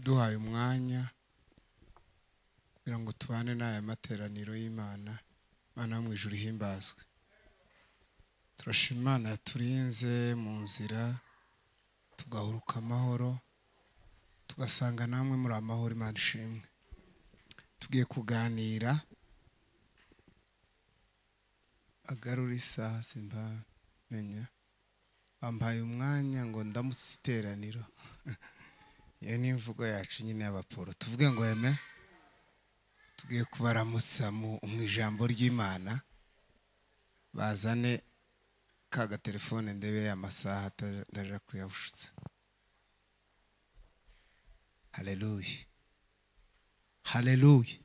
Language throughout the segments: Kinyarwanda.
duhaye umwanya kugira ngo tubane n'aya materaniro y'Imana. Imana yo mu ijuru ihimbazwe. Turashima Imana yaturinze mu nzira tugahuruka amahoro, tugasanga namwe muri amahoro. Imana ishimwe. Tugiye kuganira agarura isaha simba menya bambaye umwanya ngo ndamutse iteraniro. Iyo ni imvugo yacu nyine y'abaporo. Tuvuge ngo eme. Tugiye kubaramutsa mu ijambo ry'Imana. Bazane ka gatelefone ndebe amasaha ndaje kuyabushutsa. Haleluya. Haleluya.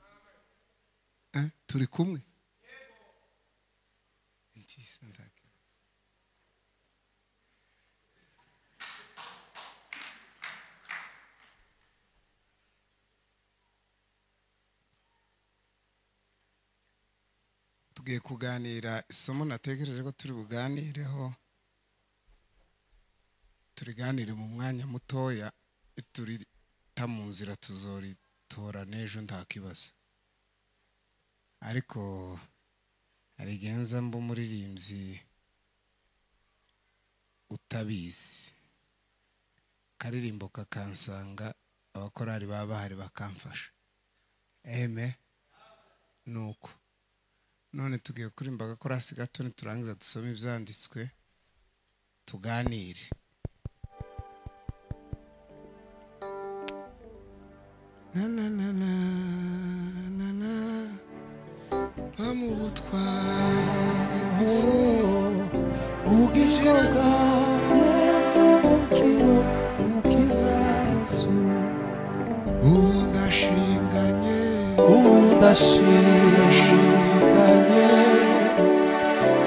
Turi kumwe? Tugiye kuganira isomo natekereje ko turi buganireho. Turiganire mu mwanya mutoya, turi mu nzira tuzoritora n'ejo nta kibazo. Ariko hari genza mbo muririmbyi utabizi, karirimbo kakansanga, abakorari baba bahari bakamfasha. Nuko none tugiye kurimba gakorasi gato, niturangiza dusome ibyanditswe tuganire. La la la la la la bamubutware bise ubwishiraga kino ukizasu undashinganye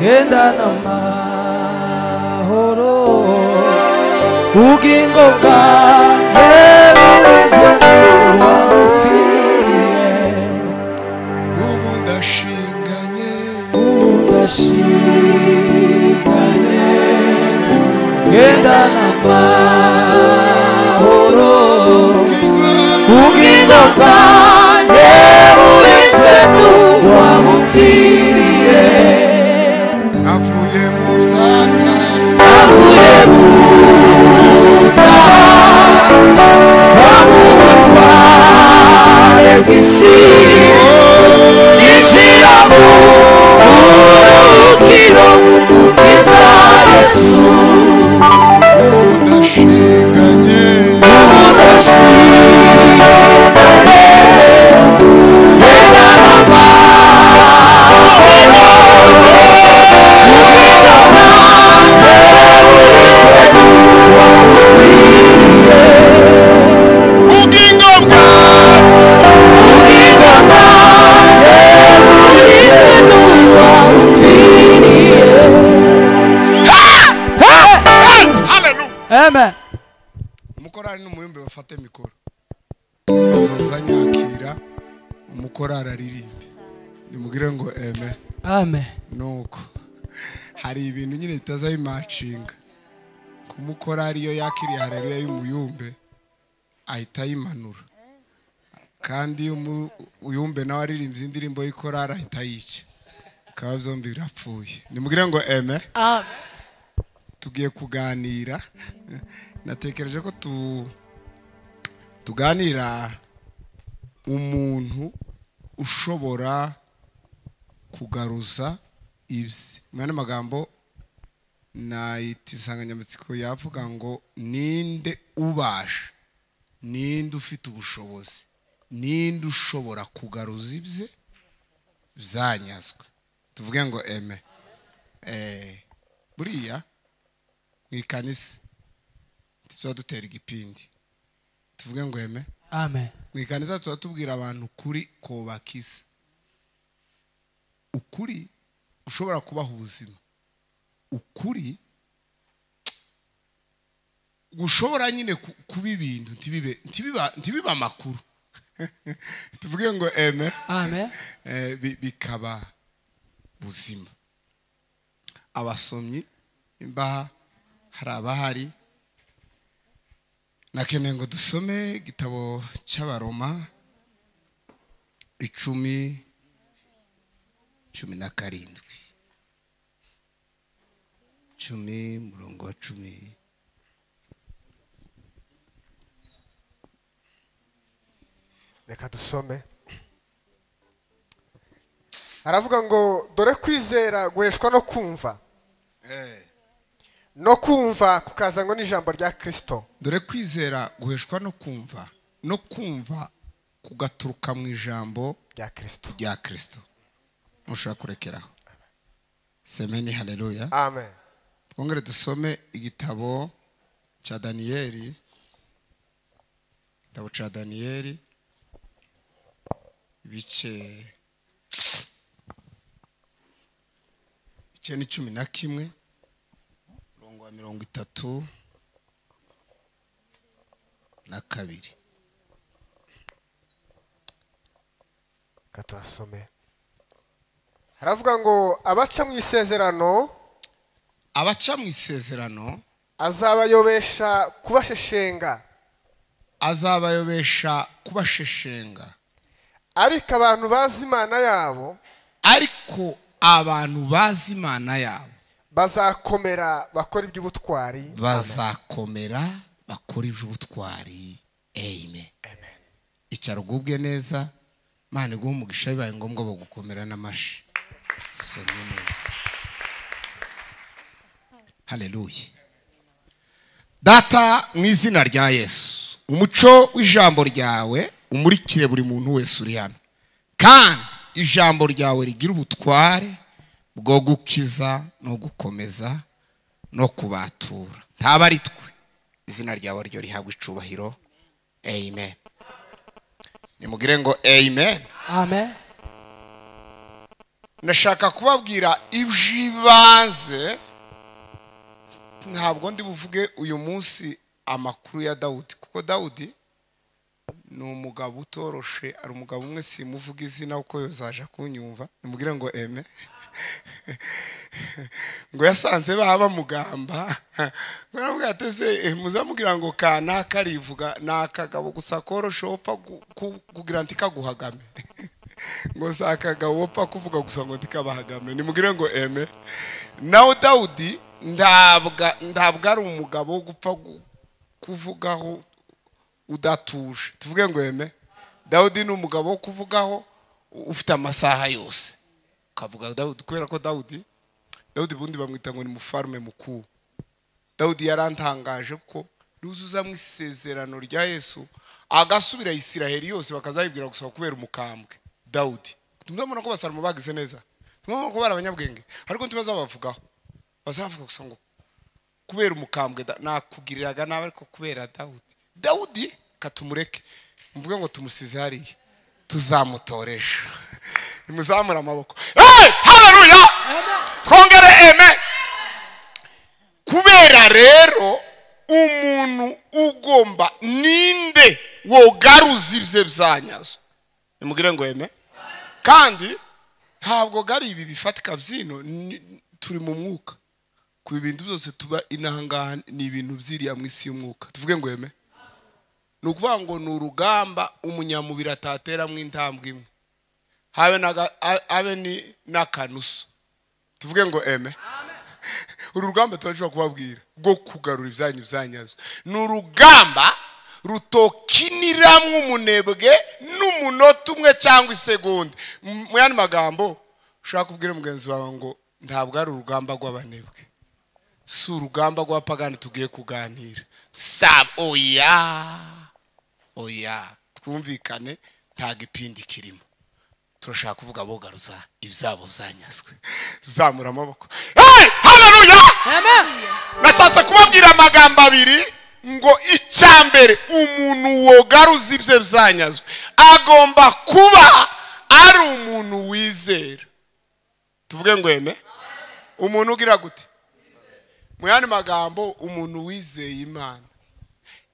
genda n'amahoro ubugingo bwanjye burizwe n'uwamfiriye. Undashinganye genda n'amahoro ubugingo bwanjye burizwe n'uwamfiriye. Avuye mu byaha bamubutware bw'isi yinjira mu buruhukiro bwiza Yesu. Udashinganye genda n'amahoro ubugingo bwanjye burizwe n'uwamfiriye. Amen. Umukorari n'umuyumbe bafate mikoro. Bazoza nyakira umukorari aririmbe. Nimugire ngo amen. Amen. Nuko hari ibintu nyine bitazayimacinga. Kumukorari iyo yakiriye haleluya y'umuyumbe ahita yimanura. Kandi umuyumbe nawe aririmbye indirimbo y'ikorari ahita yica. Bikaba byombi birapfuye. Nimugire ngo amen. Amen. Tugiye kuganira. Natekereje ko tuganira umuntu ushobora kugaruza ibye. Mwana magambo na insanganyamatsiko yavuga ngo ninde ubasha, ninde ufite ubushobozi, ninde ushobora kugaruza ibye byanyazwe. Tuvuge ngo amen. Buriya mwikanisa tuba dutera igipindi. Tuvuge ngo amen. Amen. Mwikanisa tuba tubwira abantu ukuri ko bakisa. Ukuri ushobora kubaha ubuzima. Ukuri gushobora nyine kuba ibintu ntibiba amakuru. Tuvuge ngo amen. Amen. Bikaba buzima. Abasomyi imbaha hari abahari nakeneye ngo dusome igitabo cy'Abaroma 10:17 murongo wa 10. Reka dusome. Aravuga ngo dore kwizera guheshwa no kumva. No kumva kukazanwa n'ijambo rya Kristo. Dore kwizera guheshwa no kumva kugaturuka mu ijambo rya Kristo. Mushaka kurekeraho. Semeni haleluya. Amen. Twongere dusome igitabo cha Danieli. Igitabo cha Danieli ibice ni 11 murongo wa 32. Katasome. Haravuga ngo abaca mu isezerano azabayobesha kubasheshenga ariko abantu bazi Imana yabo bazakomera bakora iby'ubutwari. Amen. Icyarugubwe neza Mana iguha umugisha bibaye ngombwa bo gukomera n'amashi. Some neza. Haleluya. Data mu izina rya Yesu, umuco w'ijambo ryawe umurikire buri muntu wese uri hano, kandi ijambo ryawe rigira ubutware bwo gukiza no gukomeza no kubatura. Ntaba ari twe, izina ryawe ryo rihabwa icubahiro. Amen. Nimugire ngo amen. Amen. Nashaka kubabwira ibyibanze, ntabwo ndi buvuge uyu munsi amakuru ya Dawudi, kuko Dawudi ni umugabo utoroshe, ari umugabo umwe simuvuga izina uko yozaje kunyumva. Nimugire ngo amen. Ngo yasanze baba mugamba, baravuga ateze muzamugira ngo kana karivuga nakagabo gusa koroshe opfa kugira ntikaguhagame. Ngo sakagabo opfa kuvuga gusa ngo ndikabahagame. Nimugire ngo amen. Nawe Dawudi ndabwa ari umugabo wo gupfa kuvugaho udatuje. Tuvuge ngo amen. Dawudi ni umugabo wo kuvugaho ufite amasaha yose. Kavuga Dawudi kubera ko Dawudi bundi bamwita ngo ni mufarume mukuru. Dawudi yarantangaje ko nuzuza mu isezerano rya Yesu agasubira Isiraheli yose bakazayibwira gusa kubera umukambwe. Dawudi tumubona ko basaramo bagize neza, tumubona ko barabanyabwenge, ariko ntibazabavugaho, bazavuga gusa ngo kubera umukambwe nakugiriraga nabi, ariko kubera Dawudi katumureke mvuge ngo tumusize hariya tuzamutoresha. Nimuzamura amaboko. Hey, haleluya. Twongere amen. Kubera rero umuntu ugomba ninde wogaruza ibye byanyazwe. Nimugire ngo amen. Kandi ntabwo gari ibi bifatika byino, turi mu mwuka. Ku ibintu byose tuba inahanga ni ibintu byiriya mu isi y'umwuka. Tuvuge ngo amen. Nukuvuga ngo ni urugamba umunyamubiri atatera mu intambwe imwe, habe ni nakanusu. Tuvuge ngo amen. Urugamba tubashobora kubabwira rwo kugarura ibyanyu byanyazwe ni urugamba rutokiniramwe umunebwe n'umunota umwe cyangwa isegonda. Mu yandi magambo ushaka kubwira mugenzi wawe ngo ntabwo ari urugamba rw'abanebwe, si urugamba rw'abapagani tugiye kuganira. Oya twumvikane, nta gipindi kirimo. Turashaka kuvuga bogaruza ibyabo byanyazwe. Zamura amaboko. Hey, haleluya. Amen. Nashatse kubabwira amagambo abiri ngo icyambere umuntu wogaruza ibye byanyazwe agomba kuba ari umuntu wizera. Tuvuge ngo amen. Umuntu ugira gute? Mu yandi magambo umuntu wizeye Imana.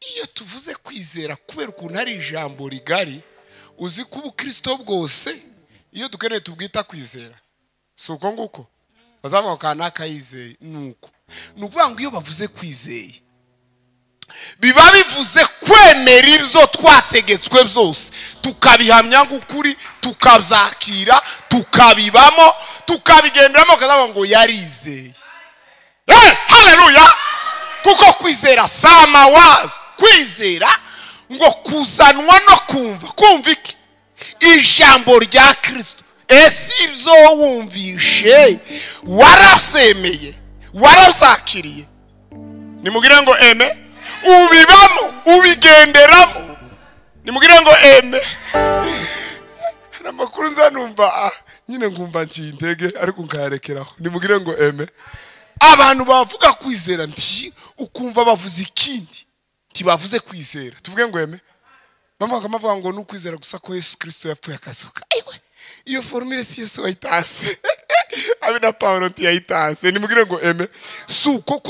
Iyo tuvuze kwizera kubera ukuntu ari ijambo rigari, uzi ko ubukristo bwose iyo dukeneye tubwita kwizera, si uko nguko bazavuga kanaka yizeye. Nuko nukuvuga ngo iyo bavuze kwizeye biba bivuze kwemera ibyo twategetswe byose tukabihamya nk'ukuri, tukabyakira, tukabibamo, tukabigenderamo, kazavuga ngo yarizeye. Haleluya! Kuko kwizera sama wazi, kwizera ngo kuzanwa no kumva iki? Ijambo rya Kristo. Ese ibyo wumvishe warasemeye, warazakiriye? Nimugire ngo eme. Ubibamo, ubigenderamo. Nimugire ngo eme. Namakuru nzanumva nyine ngumva ncintege ariko nkayarekeraho. Nimugire ngo eme. Abantu bavuga kwizera nti ukumva bavuze ikindi, ntibavuze kwizera. Tuvuge ngo eme. Bavuga ngo n'ukwizera gusa ko Yesu Kristo yapfuye akazuka. Aiwe, iyo formule si Yesu wayitanze. Abi na Paulo ntiyayitanze. Nimugire ngo eme. Suko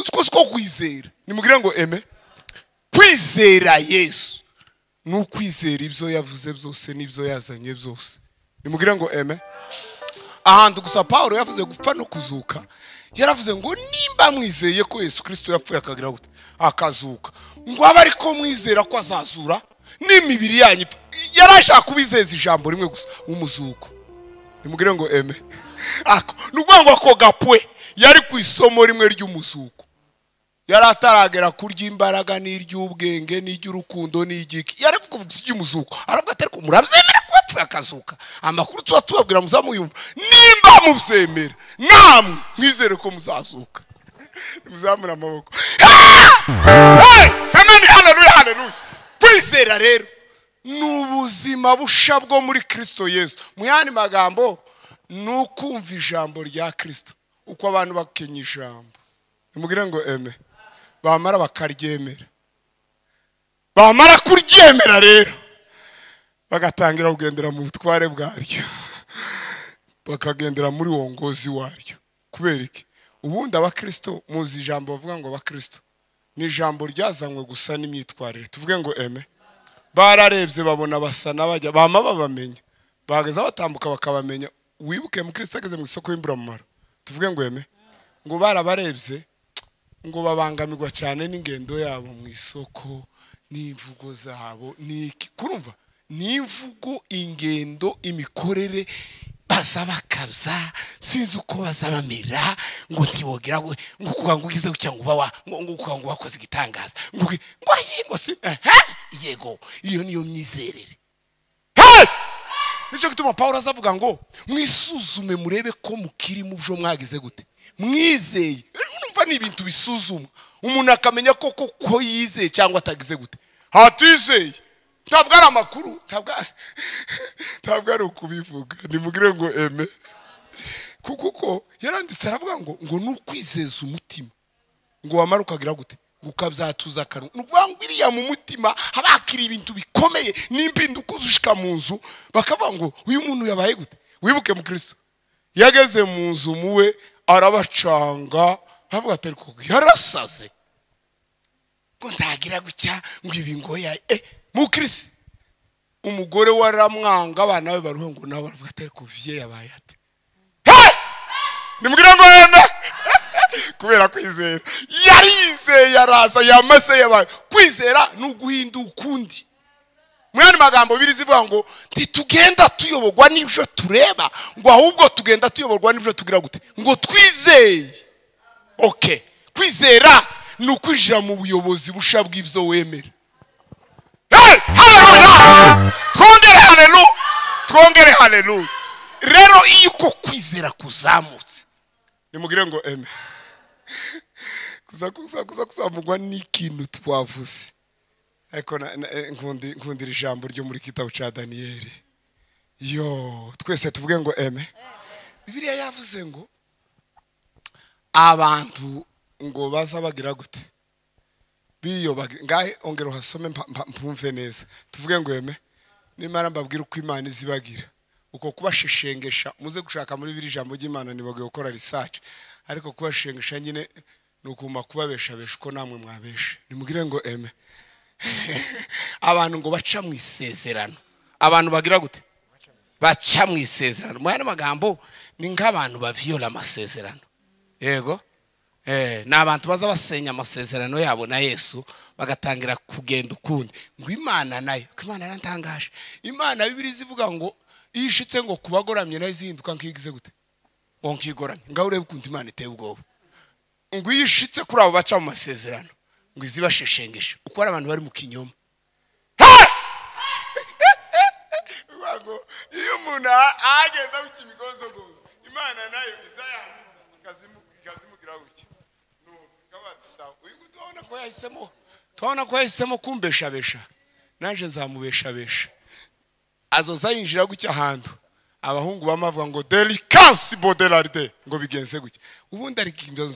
kwizera. Nimugire ngo eme. Kwizera Yesu n'ukwizera ibyo yavuze byose n'ibyo yazanye byose. Nimugire ngo eme. Ahantu gusa Paulo yavuze gupfa no kuzuka, yaravuze ngo nimba mwizeye ko Yesu Kristo yapfuye akagira gute akazuka, ngo aba ariko mwizera ko azazura n'imibiri yanyu. Yarashaka kubizeza ijambo rimwe gusa, umuzuko. Nimugire ngo eme. Nukuvuga ngo ako gapwe yari ku isomo rimwe ry'umuzuko. Yari ataragera kurya imbaraga n'iry'ubwenge n'iry'urukundo n'igiki. Yari kuvuga icy'umuzuko. Aravuga ati ariko murabyemera ko yapfuye akazuka? Amakuru tuba tubabwira muzamuyumva. Nimba mubyemera namwe mwizere ko muzazuka. Muzamura amaboko. Samani, haleluya, haleluya. Kwizera rero n'ubuzima busha bwo muri Kristo Yesu. Mu yandi magambo nukumva ijambo rya Kristo. Uko abantu bakenya ijambo. Nimugire ngo eme. Bamara bakaryemera. Bamara kuryemera rero bagatangira kugendera mu butware bwaryo. Bakagendera muri wongozi waryo. Kubera iki? Ubundi abakristo muzi ijambo bavuga ngo abakristo ni ijambo ryazanywe gusa n'imyitwarire. Tuvuge ngo eme. Bararebye babona basa n'abajya bama babamenya. Bageza batambuka bakabamenya. Wibuke mu Kristo ageze mu isoko y'imburamumaro. Tuvuge ngo eme. Ngo barabarebye ngo babangamirwa cyane n'ingendo yabo mu isoko n'imvugo zabo. Niki kurumva? N'imvugo, ingendo, imikorere bazabakabza, sinzi uko bazabamera, ngo ntibogera ngo kuvuga ngo ugize cyangwa ngo wakoze igitangaza ngo si yego, iyo niyo myizerere. Nicyo gituma Paulo azavuga ngo mwisuzume murebe ko mukiri mu byo mwagize gute mwizeye. Urumva ni ibintu bisuzuma umuntu akamenya ko yizeye cyangwa atagize gute hatizeye. Ntabwo ari amakuru, ntabwo ari ukubivuga. Nimugire ngo eme. Kuko yaranditse aravuga ngo nukwizeza umutima ngo wamara ukagira gute ngo ukabyatuza akanwa. Nuvuga ngo iriya mu mutima habakira ibintu bikomeye n'impinduka uzushika mu nzu bakavuga ngo uyu muntu yabaye gute. Wibuke mu Kristo yageze mu nzu muwe arabacanga, avuga ati ariko yarasaze ngo ndagira gucya ngo ibi ngo ya mu Kristo. Umugore waramwanga, abana be baruhe ngo nawe baravuga ati ariko vie yabaye ate. Nimugire ngo eme. Kubera kwizera yarizeye, yaraza yamase yabaye. Kwizera n'uguhinduka ukundi. Mu yandi magambo biri zivuga ngo titugenda tuyoborwa n'ibyo tureba, ngo ahubwo tugenda tuyoborwa n'ibyo tugira gute ngo twizeye. Okay, kwizera n'ukwinjira mu buyobozi busha bw'ibyo wemera. Haleluya! Twongere haleluya. Rero iyo uko kwizera kuzamutse, nimugire ngo eme. Kuzamugwa n'ikintu twavuze. Ariko nkundira ijambo ryo muri kitabo cya Daniyeli. Twese tuvuge ngo eme. Bibiliya yavuze ngo abantu ngo baza bagira gute ngahe ongera uhasome mpumve neza. Tuvuge ngo eme. Nimara mbabwira uko Imana izibagira, uko kubashishengesha muze gushaka muri biri jambo ry'Imana nibagiye gukora research, ariko kubashishengesha nyine nukuma kubabeshabesha uko namwe mwabeshe. Nimugire ngo eme. Abantu ngo baca mu isezerano. Abantu bagira gute baca mu isezerano. Mu yandi magambo ni nk'abantu baviola amasezerano. Yego, ni abantu baza basenya amasezerano yabo na Yesu bagatangira kugenda ukundi ngo Imana nayo ko Imana yarantangaje. Imana Bibiliya zivuga ngo ishitse ngo kubagoramye nayo izinduka nkigize gute ngo nkigoramye ngaho urebe kundi Imana iteye ubwoba ngo yishitse kuri abo baca mu masezerano ngo izibasheshengeshe uko ari abantu bari mu kinyoma. Iyo umuntu agenda mu kimigonzogonzo Imana nayo izayangiza ikazimugira gutya tubona ko yahisemo kumbeshabesha naje nzamubeshabesha azoza yinjira gutya ahantu abahungu bamavuga ngo delicance bodelarde ngo bigenze gutya. Ubundi ari kinzo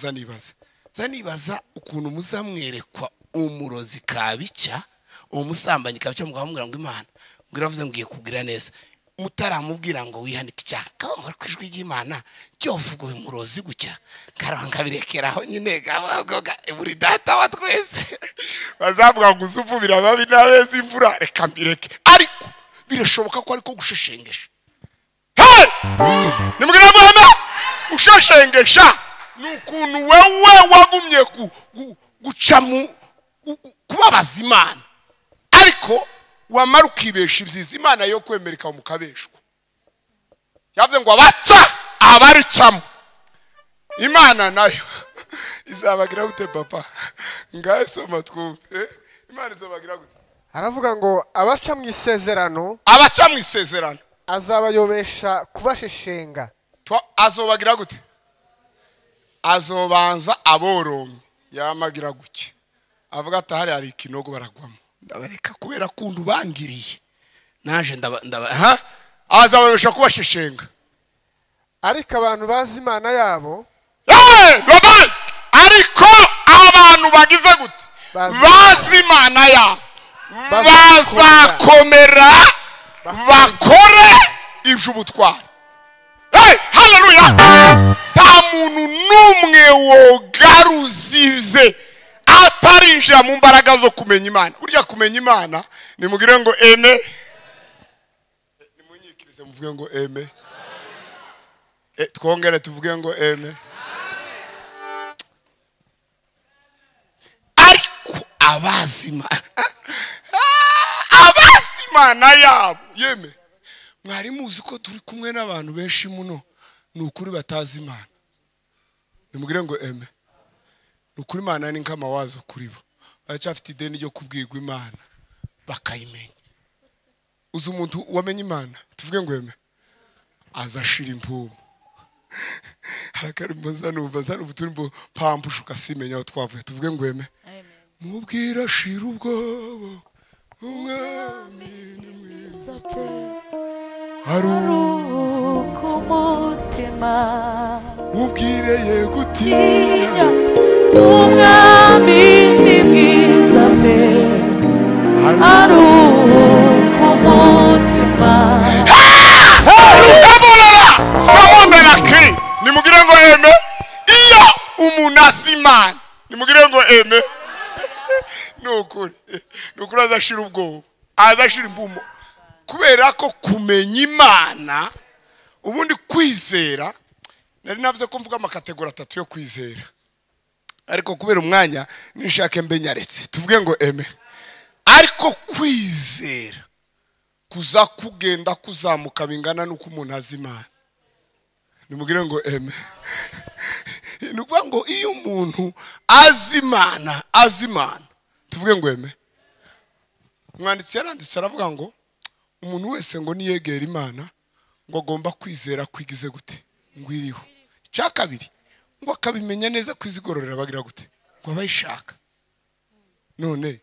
zanibaza ukuntu muzamwerekwa umurozi kabicya umusambanyi kabicya mugamubwira ngo Imana ngo iravuze ngiye kugira neza mutaramubwira ngo wihanike cyaka ngo kwijwi y'Imana cyo vuga umurozi gutya karanga birekeraho nyine gabagoga buri data wa twese bazavuga ngo uzuvubira babi nabeza imvura reka mbireke ariko birashoboka ko ariko gusheshengesha. Nimubwira ngo usheshengesha nukuntu wewe wagumye guca mu kubabaza Imana ariko wamara ukibesha ibyiza Imana yo kwemereka mu kabeshwa. Yavuze ngo abaca abaricamo Imana nayo izabagira gute papa ngaye soma twumve Imana izabagira gute. Aravuga ngo abaca mu isezerano azabayobesha kubasheshenga. Azobagira gute azobanza aboromye yamagira guke avuga ati hari ikinogo baragwamo ndabareka kubera kundu bangiriye naje ndaba azababesha kubasheshenga ariko abantu bazi Imana yabo ariko abantu bagize gute bazi Imana yabo bazakomera bakore iby'ubutwari. Haleluya. Nta muntu n'umwe wogaruzize atarinjira mu mbaraga zo kumenya Imana. Burya kumenya Imana nimugire ngo eme nimunyikirize muvuge ngo eme twongere tuvuge ngo eme. Ariko abazima Imana yabo yeme mwari muzi ko turi kumwe n'abantu benshi muno nukuri batazi Imana. Nimugire ngo eme nukuri Imana ni nkama wazo kuri bo bacafite ideni ryo kubwirwa Imana bakayimenya. Uzi umuntu wamenye Imana tuvuge ngo eme azashira impumu hakarimbo zanumva turimbo pampushuka simenya aho twavuye tuvuge ngo eme mubwira shira ubwoba umwami ni mwiza pe haruka umutima mubwire ye gutinya umwami ni mwiza pe haruka umutima samonde na kri nimugire ngo eme iyo umuntu azi Imana nimugire ngo eme nukuri azashira ubwoba azashira imbumo kubera ko kumenya Imana ubundi kwizera nari navuze ko mvuga amakategori 3 yo kwizera ariko kubera umwanya nishake mbenyaretse tuvuge ngo eme. Ariko kwizera kuza kugenda kuzamuka bingana nuko umuntu azi Imana nimugire ngo eme. Nukuvuga ngo iyo umuntu azi Imana tuvuge ngo eme. Umwanditsi yaranditse aravuga ngo umuntu wese ngo niyegera Imana ngo agomba kwizera kwigize gute ngo iriho. Cya kabiri ngo akabimenya neza kwizigororera bagira gute ngo abayishaka. None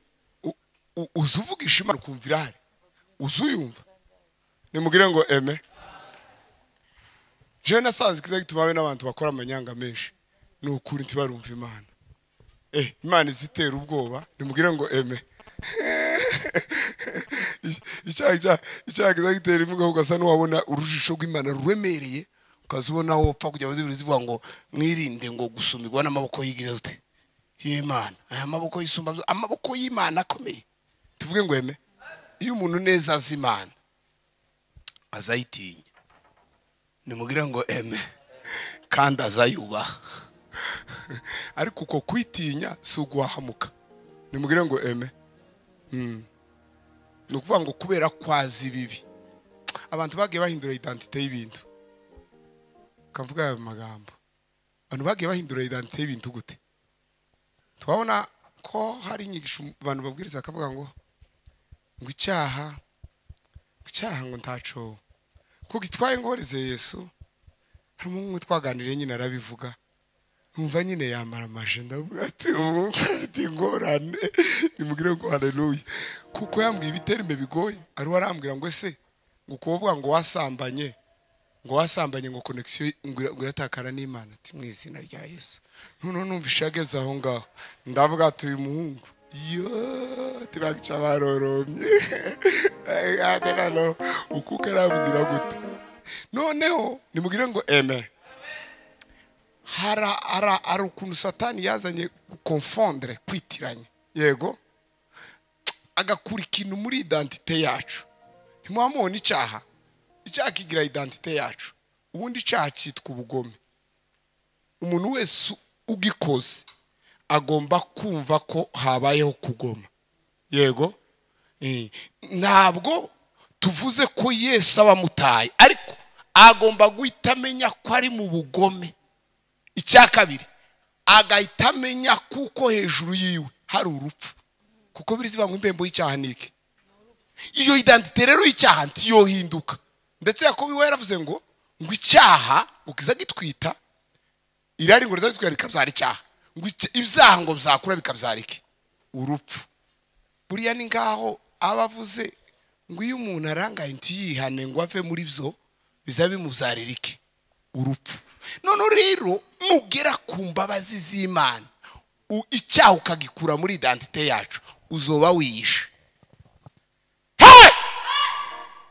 uzuvugisha Imana ukumvira hari uzuyumva nimugire ngo eme. Je nasanze kiza gituma n'abantu bakora amanyanga menshi nukuri ntibarumva Imana. Imana izitera ubwoba nimugire ngo eme. Icyaha gitera imuga ugasa n'uwabona urujisho rw'Imana ruremereye ukazubona wopfa kujya bazivuga ngo mwirinde ngo gusumirwa n'amaboko y'igizwe y'Imana. Aya maboko yisumba amaboko y'Imana akomeye tuvuge ngo eme. Iyo umuntu neza azi Imana azayitinya nimugire ngo eme kandi azayubaha. ariko uko kwitinya si uguhahamuka. Nimubwire ngo eme. Ni ukuvuga ngo kubera kwazi bibi abantu bagiye bahindura identite y'ibintu. Kamvuga aya magambo, abantu bagiye bahindura identite y'ibintu gute? Twabona ko hari inyigisho abantu babwiriza akavuga ngo icyaha ngo ntaco kuko gitwaye ngoreze Yesu. Hari umwe twaganiriye nyine arabivuga, numva nyine yamara amaje, ndavuga ati ufite ingorane. Nimugire ngo haleluya, kuko yambwiye ibiterime bigoye. Ari warambwira ngo ese ngo kuvuga ngo wasambanye ngo connection ngo iratakara n'Imana. Ati mu izina rya Yesu none numva ishageze aho ngaho, ndavuga ati uyu muhungu tibagica baroromye no ukuka arambwira gute. Noneho nimugire ngo amen. Hari ukuntu Satani yazanye confondre, kwitiranya, yego, agakura ikintu muri identite yacu. Ntimwamubona icyaha kigira identite yacu. Ubundi icyaha cyitwa ubugome. Umuntu wese ugikoze agomba kumva ko habayeho kugoma, yego. Ntabwo tuvuze ko Yesu abamutaye, ariko agomba guhita amenya ko ari mu bugome. Icya kabiri, agahita amenya kuko hejuru yiwe hari urupfu, kuko biriziva ngo impembo y'icyaha niki. Iyo identite rero y'icyaha ntiyohinduka. Ndetse Yakobo yaravuze ngo icyaha ukiza gitwita irari ngo rizatwira rikabyara icyaha, ngo ibyaha ngo bizakura bikabyara iki? Urupfu. Buriya ni ngaho abavuze ngo iyo umuntu arangaye ntiyihane ngo ave muri byo biza bimubyarira iki? Urupfu. None rero nugera ku mbabazi z'Imana icyaha ukagikura muri identite yacu, uzoba wiyishe.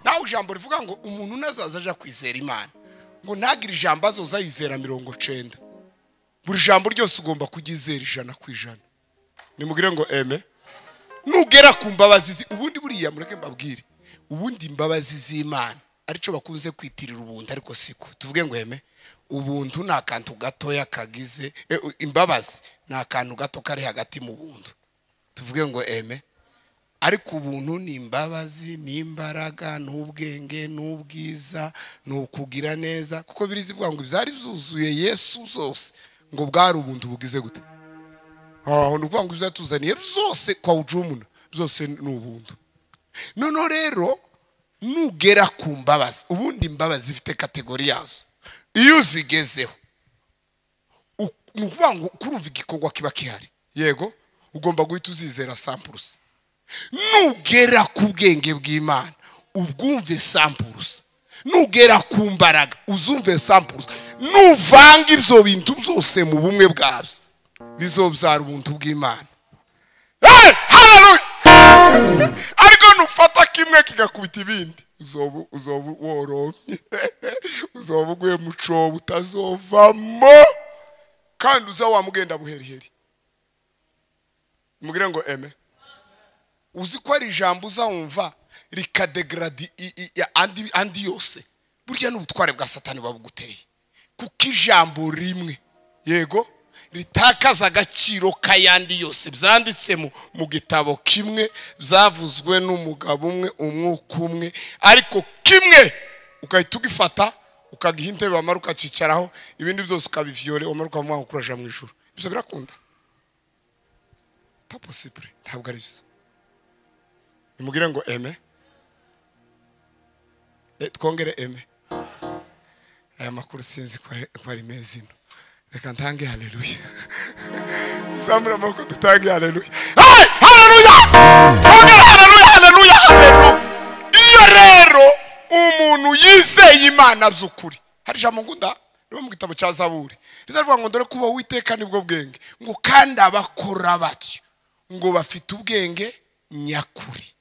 Nawe ijambo rivuga ngo umuntu nazaza aja kwizera Imana ngo ntagire ijambo azoza yizera 90. Buri jambo ryose ugomba kugizera 100%. Nimugire ngo eme. Nugera ku mbabazi ubundi buriya mureke mbabwire, ubundi imbabazi z'Imana arico bakunze kwitirira ubuntu, ariko siko. Tuvuge ngo eme, ubuntu na kantu gatoya kagize, imbabazi na kantu gato kari hagati mu buntu. Tuvuge ngo eme. Ariko ubuntu ni imbabazi, ni imbaraga, n'ubwenge, n'ubwiza, n'ukugira neza, kuko birizivuga ngo ibyari byuzuye Yesu zose ngo bwari ubuntu bugize gute. Nukuvuga ngo bizatuzaniye byose kwa ujumuna, byose ni ubuntu. None rero nugera ku mbabazi, ubundi imbabazi zifite kategori yazo. Iyo zigezeho nukuvuga ngo kurumva igikorwa kiba kihari, yego, ugomba guhita uzizera 100%. Nugera ku bwenge bw'Imana ubwumve 100%. Nugera ku mbaraga uzumve 100%. Nuvanga ibyo bintu byose mu bumwe bwabyo, bizobyara ubuntu bw'Imana. Haleluya. Ariko nufata kimwe kigakubita ibindi, uzoba woromye, uzoba uguye mu cobo utazovamo, kandi uzawamugenda buheriheri. Mugire ngo eme. Uzi ko ari ijambo uzawumva rikadegradi andi yose. Burya n'ubutware bwa Satani babuguteye, kuko ijambo rimwe, yego, ritakaza agaciro kayandi yose byanditse mu gitabo kimwe, byavuzwe n'umugabo umwe, umwuka umwe, ariko kimwe ukahita ugifata ukagiha intebe wamara ukacicaraho, ibindi byose ukabivyore wamara ukavuga ngo kuraja mu ijuru. Ibyo birakunda? Pas possible. Ntabwo ari byo. Nimugire ngo eme. Twongere eme. Aya makuru sinzi ko ari mezino. Reka ntange haleluya. Zamura amaboko tutange haleluya. Haleluya! Twongere haleluya, haleluya, haleluya. Iyo rero umuntu yizeye Imana by'ukuri, hari ijambo ngunda riba mu gitabo cya Zaburi rizavuga ngo dore kuba Uwiteka nibwo bwenge, ngo kandi abakora batyo ngo bafite ubwenge nyakuri.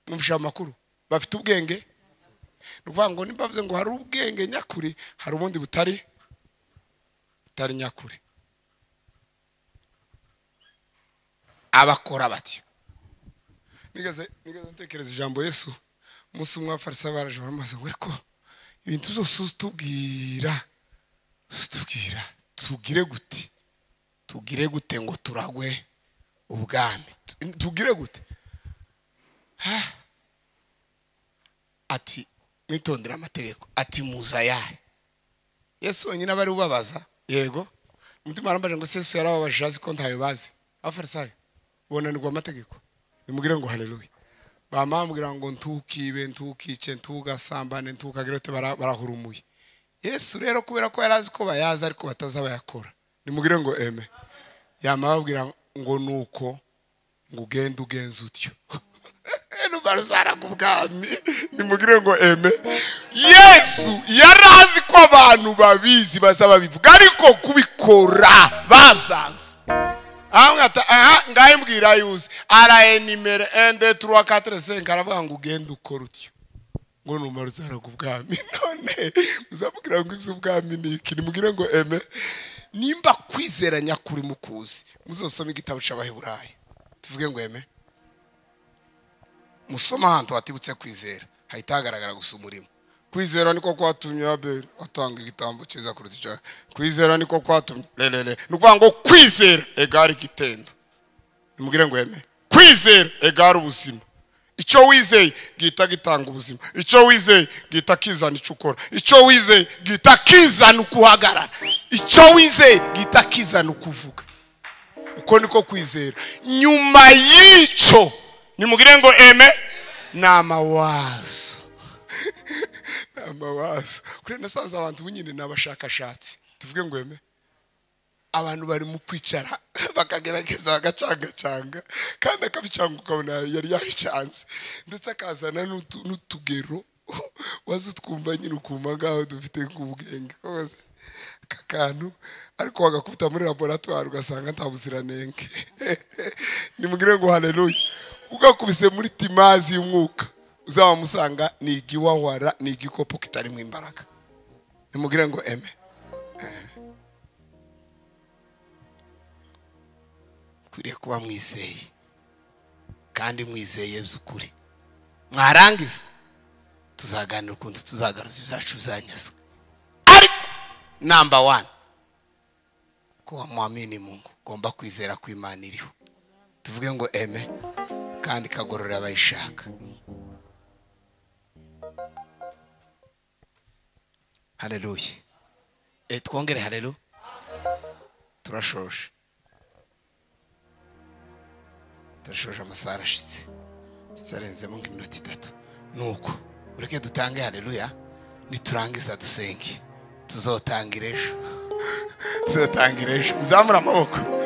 Numvise amakuru bafite ubwenge, nuvuga ngo nimbavuze ngo hari ubwenge nyakuri, hari ubundi butari nyakuri. Abakora batyo. Nigeze ntekereza ijambo Yesu umunsi umwe Abafarisayo baraje bamaze ngo ariko ibintu byose utubwira tugire gute ngo turagwe ubwami? Tugire gute? Ati mwitondera amategeko. Ati muza yahe? Yesu nyine bari ubabaza. Yego. Umutima arambaje ngo Yesu yarababaje azi ko ntayo bazi. Abafarisayo bonanirwa amategeko. Nimugire ngo haleluya. Bamambwira ngo ntukibe, ntukice, ntugasambane, ntukagirote, barahurumuye. Yesu rero kubera ko yarazi ko bayaza ariko batazabayakora. Nimugire ngo eme. Yamababwira ngo nuko ngo ugende ugenza utyo. Nubarazara kubwami. Nimugire ngo eme. Yesu yarazi ko abantu babizi bazaba bivuga ariko kubikora babyanze. Ngaye mbwira yuze araye nimero 1 2 3 4 5 aravuga ngo ugende ukora utyo ngo numaruzara kubwami. None muzamubwira ngo iby'ubwami ni iki? Nimugire ngo eme. Nimba kwizera nyakuri mukuzi muzosoma igitabo cy'Abaheburayo. Tuvuge ngo eme. Musoma hantu hatibutse kwizera hahita hagaragara gusa umurimo. Kwizera niko kwatumye Abeli atanga igitambo cyiza kuruta icyaha. Kwizera niko kwatumye nukuvuga ngo kwizera egari gitendo. Nimugire ngo eme. Kwizera egari ubuzima. Icyo wizeye gita gitanga ubuzima. Icyo wizeye gita kizana icyo ukora. Icyo wizeye gita kizana ukuhagarara. Icyo wizeye gita kizana ukuvuga. Uko niko kwizera. Nyuma y'icyo nimugire ngo eme n'amawazo. N'amawazo. Kuri nasanze abantu bunyine n'abashakashatsi. Tuvuge ngo eme. Abantu bari mu kwicara bakagerageza bagacangacanga kandi akabicanga ukabona yari yabicanze ndetse akazana n'utugero wazo twumva nyine ukuma ngaho dufite nk'ubwenge kose kakantu ariko wagakubita muri laboratoire ugasanga nta buziranenge. Nimugire ngo haleluya. Ugakubise muri timazi y'umwuka uzaba musanga ni igiwawara ni igikopo kitari mu imbaraga. Nimugire ngo eme. Kuriye kuba mwizeye kandi mwizeye by'ukuri. Mwarangiza tuzaganira ukuntu tuzagaruza ibyacu byanyazwe. Ariko number 1 kuba muamini Mungu gomba kwizera ko Imana iriho. Tuvuge ngo eme kandi kagorora abayishaka. Haleluya. Twongere haleluya. Turashoshe. Turashoje amasaha arashize. Sarenzemo nk'iminota 3. Nuko ureke dutange haleluya. Niturangiza dusenge. Tuzotangira ejo. Muzamura amaboko.